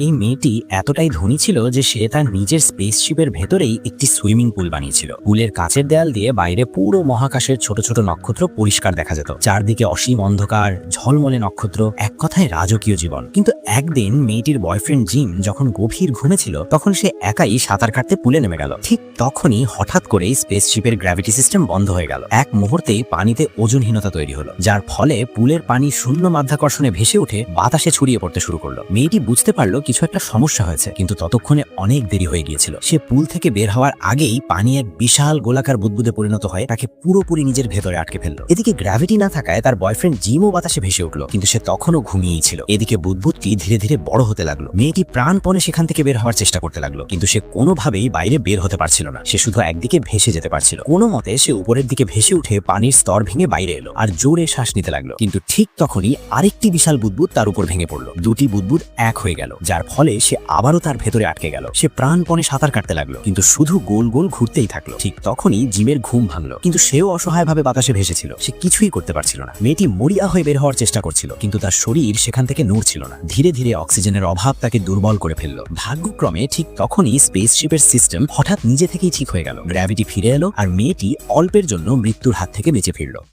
এই মেয়েটি এতটাই ধনী ছিল যে সে তার নিজের স্পেসশিপের ভেতরেই একটি সুইমিং পুল বানিয়েছিল। পুলের কাচের দেয়াল দিয়ে বাইরে পুরো মহাকাশের ছোট ছোট নক্ষত্র পরিষ্কার দেখা যেত। চারদিকে অসীম অন্ধকার, ঝলমলে নক্ষত্র, এক কথায় রাজকীয় জীবন। কিন্তু একদিন মেয়েটির বয়ফ্রেন্ড জিম যখন গভীর ঘুমেছিল, তখন সে একাই সাঁতার কাটতে পুলে নেমে গেল। ঠিক তখনই হঠাৎ করেই স্পেসশিপের গ্র্যাভিটি সিস্টেম বন্ধ হয়ে গেল। এক মুহূর্তেই পানিতে ওজনহীনতা তৈরি হলো, যার ফলে পুলের পানি শূন্য মাধ্যাকর্ষণে ভেসে উঠে বাতাসে ছড়িয়ে পড়তে শুরু করলো। মেয়েটি বুঝতে পারলো কিছু একটা সমস্যা হয়েছে, কিন্তু ততক্ষণে অনেক দেরি হয়ে গিয়েছিল। সে পুল থেকে বের হওয়ার আগেই পানি এক বিশাল গোলাকার বুদবুদে পরিণত হয় তাকে পুরোপুরি নিজের ভেতরে আটকে ফেললো। এদিকে গ্র্যাভিটি না থাকায় তার বয়ফ্রেন্ড জিমও বাতাসে ভেসে উঠলো, কিন্তু সে তখনও ঘুমিয়েই ছিল। এদিকে বুদবুদটি ধীরে ধীরে বড় হতে লাগলো। মেয়েটি প্রাণপণে সেখান থেকে বের হওয়ার চেষ্টা করতে লাগলো, কিন্তু সে কোনোভাবেই বাইরে বের হতে পারছিল না। সে শুধু একদিকে ভেসে যেতে পারছিল। কোনো মতে সে উপরের দিকে ভেসে উঠে পানির স্তর ভেঙে বাইরে এলো আর জোরে শ্বাস নিতে লাগলো। কিন্তু ঠিক তখনই আরেকটি বিশাল বুদবুদ তার উপর ভেঙে পড়লো। দুটি বুদবুদ এক হয়ে গেল, যার ফলে সে আবারও তার ভেতরে আটকে গেল। সে প্রাণপণে সাঁতার কাটতে লাগলো, কিন্তু শুধু গোল গোল ঘুরতেই থাকলো। ঠিক তখনই জিমের ঘুম ভাঙলো, কিন্তু সেও অসহায়ভাবে বাতাসে ভেসেছিল। সে কিছুই করতে পারছিল না। মেয়েটি মরিয়া হয়ে বের হওয়ার চেষ্টা করছিল, কিন্তু তার শরীর সেখান থেকে নড়ছিল না। ধীরে ধীরে অক্সিজেনের অভাব তাকে দুর্বল করে ফেললো। ভাগ্যক্রমে ঠিক তখনই স্পেসশিপের সিস্টেম হঠাৎ নিজে থেকেই ঠিক হয়ে গেল। গ্র্যাভিটি ফিরে এলো আর মেয়েটি অল্পের জন্য মৃত্যুর হাত থেকে বেঁচে ফিরল।